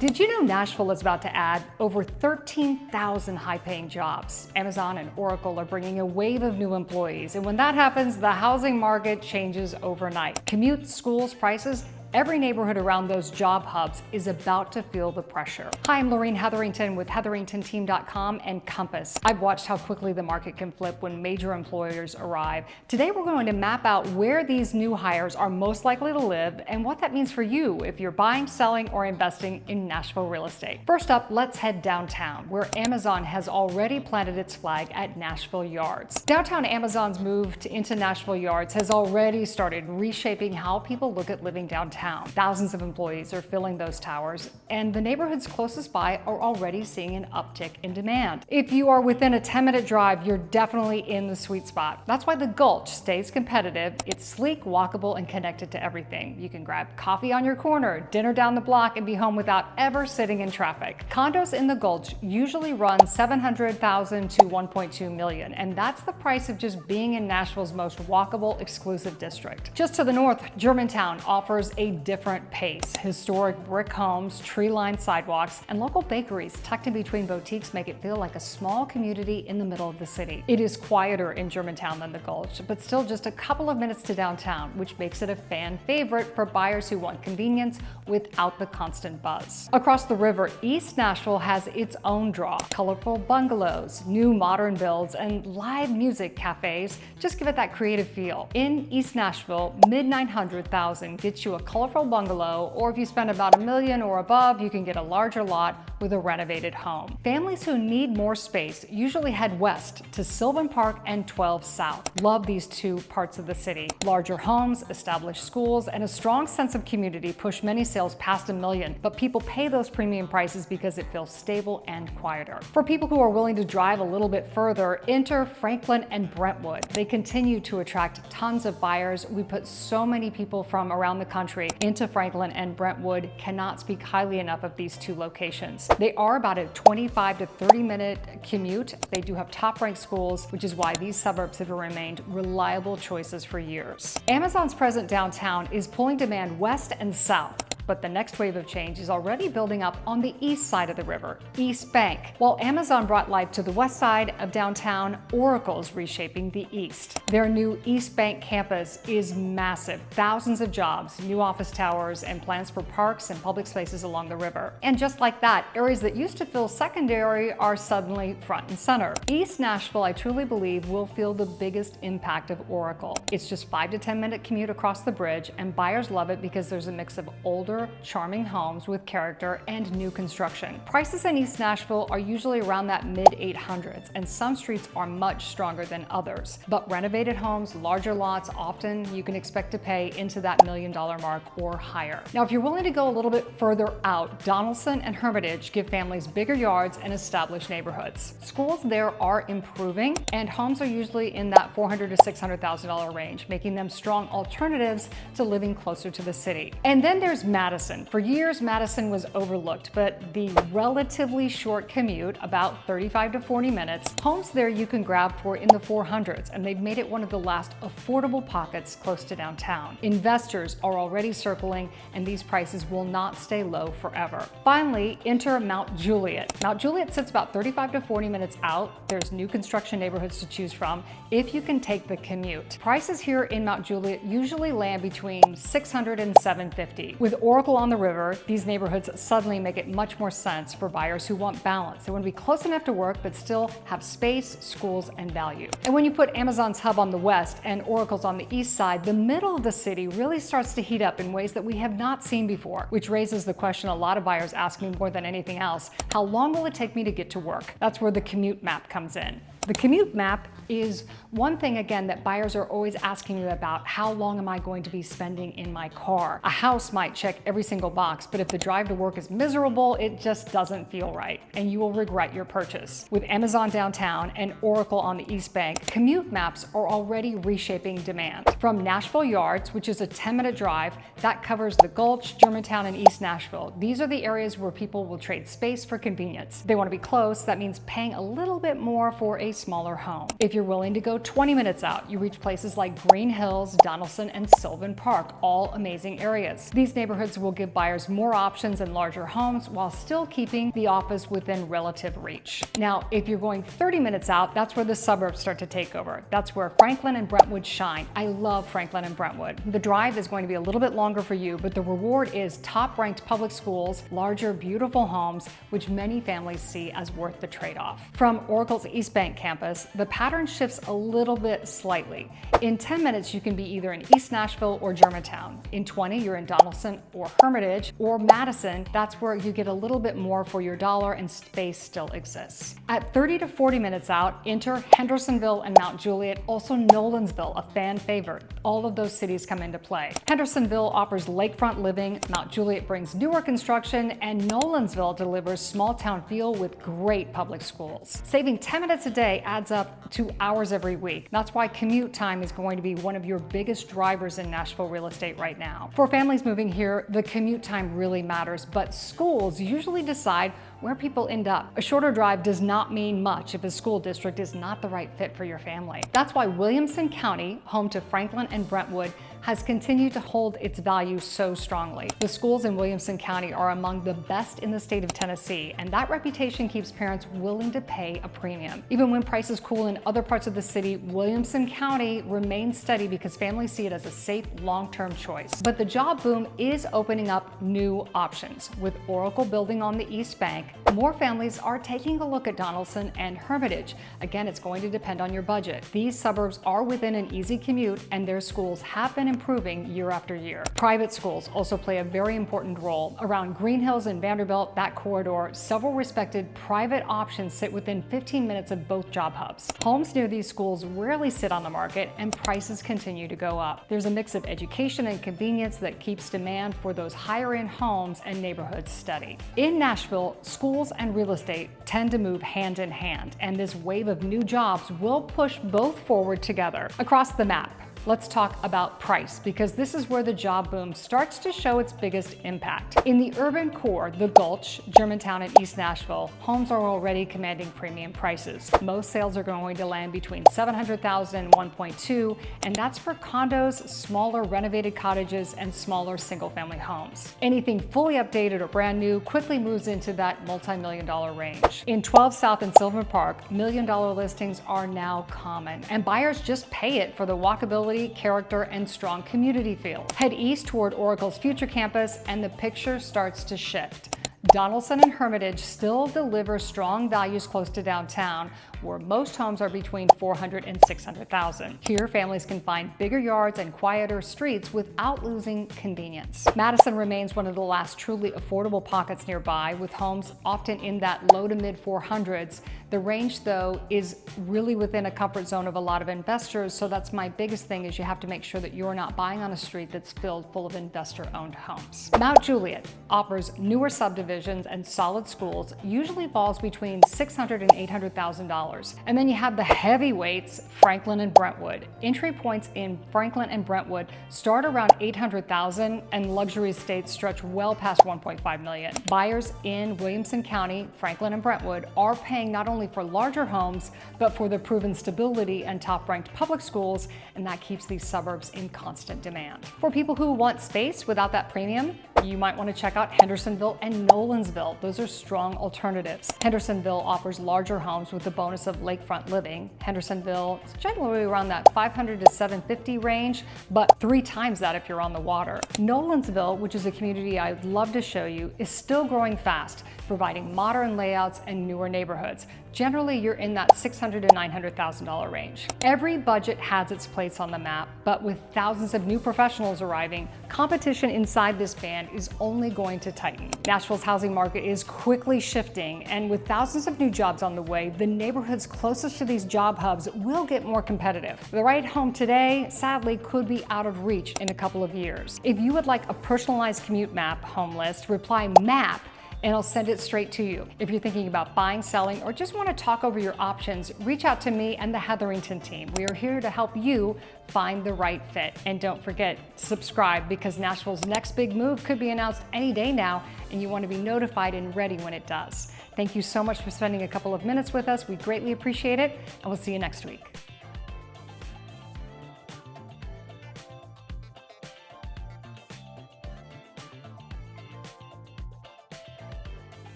Did you know Nashville is about to add over 13,000 high-paying jobs? Amazon and Oracle are bringing a wave of new employees, and when that happens, the housing market changes overnight. Commute, schools, prices, every neighborhood around those job hubs is about to feel the pressure. Hi, I'm Lorene Hetherington with HetheringtonTeam.com and Compass. I've watched how quickly the market can flip when major employers arrive. Today, we're going to map out where these new hires are most likely to live and what that means for you if you're buying, selling, or investing in Nashville real estate. First up, let's head downtown, where Amazon has already planted its flag at Nashville Yards. Downtown Amazon's move into Nashville Yards has already started reshaping how people look at living downtown. Thousands of employees are filling those towers, and the neighborhoods closest by are already seeing an uptick in demand. If you are within a 10-minute drive, you're definitely in the sweet spot. That's why the Gulch stays competitive. It's sleek, walkable, and connected to everything. You can grab coffee on your corner, dinner down the block, and be home without ever sitting in traffic. Condos in the Gulch usually run $700,000 to $1.2 million, and that's the price of just being in Nashville's most walkable, exclusive district. Just to the north, Germantown offers a different pace. Historic brick homes, tree-lined sidewalks, and local bakeries tucked in between boutiques make it feel like a small community in the middle of the city. It is quieter in Germantown than the Gulch, but still just a couple of minutes to downtown, which makes it a fan favorite for buyers who want convenience without the constant buzz. Across the river, East Nashville has its own draw. Colorful bungalows, new modern builds, and live music cafes just give it that creative feel. In East Nashville, mid-900,000 gets you a colorful bungalow, or if you spend about $1 million or above, you can get a larger lot with a renovated home. Families who need more space usually head west to Sylvan Park and 12 South. Love these two parts of the city. Larger homes, established schools, and a strong sense of community push many sales past $1 million, but people pay those premium prices because it feels stable and quieter. For people who are willing to drive a little bit further, enter Franklin and Brentwood. They continue to attract tons of buyers. We put so many people from around the country into Franklin and Brentwood. Cannot speak highly enough of these two locations. They are about a 25 to 30-minute commute. They do have top-ranked schools, which is why these suburbs have remained reliable choices for years. Amazon's presence downtown is pulling demand west and south, but the next wave of change is already building up on the east side of the river, East Bank. While Amazon brought life to the west side of downtown, Oracle's reshaping the east. Their new East Bank campus is massive. Thousands of jobs, new office towers, and plans for parks and public spaces along the river. And just like that, areas that used to feel secondary are suddenly front and center. East Nashville, I truly believe, will feel the biggest impact of Oracle. It's just 5 to 10-minute commute across the bridge, and buyers love it because there's a mix of older, charming homes with character and new construction. Prices in East Nashville are usually around that mid-800s, and some streets are much stronger than others. But renovated homes, larger lots, often you can expect to pay into that $1 million mark or higher. Now, if you're willing to go a little bit further out, Donelson and Hermitage give families bigger yards and established neighborhoods. Schools there are improving, and homes are usually in that $400,000 to $600,000 range, making them strong alternatives to living closer to the city. And then there's Madison. For years, Madison was overlooked, but the relatively short commute, about 35 to 40 minutes, homes there you can grab for in the 400s, and they've made it one of the last affordable pockets close to downtown. Investors are already circling, and these prices will not stay low forever. Finally, enter Mount Juliet. Mount Juliet sits about 35 to 40 minutes out. There's new construction neighborhoods to choose from if you can take the commute. Prices here in Mount Juliet usually land between $600 and $750. With Oracle on the river, these neighborhoods suddenly make it much more sense for buyers who want balance. They want to be close enough to work, but still have space, schools, and value. And when you put Amazon's hub on the west and Oracle's on the east side, the middle of the city really starts to heat up in ways that we have not seen before, which raises the question a lot of buyers ask me more than anything else: how long will it take me to get to work? That's where the commute map comes in. The commute map is one thing, again, that buyers are always asking you about. How long am I going to be spending in my car? A house might check every single box, but if the drive to work is miserable, it just doesn't feel right, and you will regret your purchase. With Amazon downtown and Oracle on the East Bank, commute maps are already reshaping demand. From Nashville Yards, which is a 10-minute drive, that covers the Gulch, Germantown, and East Nashville. These are the areas where people will trade space for convenience. They want to be close. That means paying a little bit more for a a smaller home. If you're willing to go 20 minutes out, you reach places like Green Hills, Donelson, and Sylvan Park, all amazing areas. These neighborhoods will give buyers more options and larger homes while still keeping the office within relative reach. Now, if you're going 30 minutes out, that's where the suburbs start to take over. That's where Franklin and Brentwood shine. I love Franklin and Brentwood. The drive is going to be a little bit longer for you, but the reward is top-ranked public schools, larger, beautiful homes, which many families see as worth the trade-off. From Oracle's East Bank campus, the pattern shifts a little bit slightly. In 10 minutes, you can be either in East Nashville or Germantown. In 20, you're in Donelson or Hermitage or Madison. That's where you get a little bit more for your dollar and space still exists. At 30 to 40 minutes out, enter Hendersonville and Mount Juliet, also Nolensville, a fan favorite. All of those cities come into play. Hendersonville offers lakefront living, Mount Juliet brings newer construction, and Nolensville delivers small town feel with great public schools. Saving 10 minutes a day adds up to hours every week. That's why commute time is going to be one of your biggest drivers in Nashville real estate right now. For families moving here, the commute time really matters, but schools usually decide where people end up. A shorter drive does not mean much if a school district is not the right fit for your family. That's why Williamson County, home to Franklin and Brentwood, has continued to hold its value so strongly. The schools in Williamson County are among the best in the state of Tennessee, and that reputation keeps parents willing to pay a premium. Even when prices cool in other parts of the city, Williamson County remains steady because families see it as a safe, long-term choice. But the job boom is opening up new options. With Oracle building on the East Bank, more families are taking a look at Donelson and Hermitage. Again, it's going to depend on your budget. These suburbs are within an easy commute, and their schools have been improving year after year. Private schools also play a very important role. Around Green Hills and Vanderbilt, that corridor, several respected private options sit within 15 minutes of both job hubs. Homes near these schools rarely sit on the market, and prices continue to go up. There's a mix of education and convenience that keeps demand for those higher-end homes and neighborhoods steady. In Nashville, schools and real estate tend to move hand in hand, and this wave of new jobs will push both forward together. Across the map, let's talk about price, because this is where the job boom starts to show its biggest impact. In the urban core, the Gulch, Germantown, and East Nashville, homes are already commanding premium prices. Most sales are going to land between $700,000 and $1.2, and that's for condos, smaller renovated cottages, and smaller single-family homes. Anything fully updated or brand new quickly moves into that multi-million-dollar range. In 12 South and Sylvan Park, million-dollar listings are now common, and buyers just pay it for the walkability, character, and strong community feel. Head east toward Oracle's future campus, and the picture starts to shift. Donelson and Hermitage still deliver strong values close to downtown, where most homes are between $400,000 and $600,000. Here, families can find bigger yards and quieter streets without losing convenience. Madison remains one of the last truly affordable pockets nearby, with homes often in that low to mid 400s. The range, though, is really within a comfort zone of a lot of investors, so that's my biggest thing, is you have to make sure that you're not buying on a street that's filled full of investor-owned homes. Mount Juliet offers newer subdivisions and solid schools, usually falls between $600,000 and $800,000. And then you have the heavyweights, Franklin and Brentwood. Entry points in Franklin and Brentwood start around $800,000, and luxury estates stretch well past $1.5 million. Buyers in Williamson County, Franklin and Brentwood are paying not only for larger homes, but for the proven stability and top-ranked public schools, and that keeps these suburbs in constant demand. For people who want space without that premium, you might want to check out Hendersonville and Nolensville. Those are strong alternatives. Hendersonville offers larger homes with the bonus of lakefront living. Hendersonville is generally around that $500,000 to $750,000 range, but 3 times that if you're on the water. Nolensville, which is a community I'd love to show you, is still growing fast, providing modern layouts and newer neighborhoods. Generally, you're in that $600,000 to $900,000 range. Every budget has its place on the map, but with thousands of new professionals arriving, competition inside this band is only going to tighten. Nashville's housing market is quickly shifting, and with thousands of new jobs on the way, the neighborhoods closest to these job hubs will get more competitive. The right home today, sadly, could be out of reach in a couple of years. If you would like a personalized commute map home list, reply MAP and I'll send it straight to you. If you're thinking about buying, selling, or just want to talk over your options, reach out to me and the Hetherington team. We are here to help you find the right fit. And don't forget, subscribe, because Nashville's next big move could be announced any day now, and you want to be notified and ready when it does. Thank you so much for spending a couple of minutes with us. We greatly appreciate it, and we'll see you next week.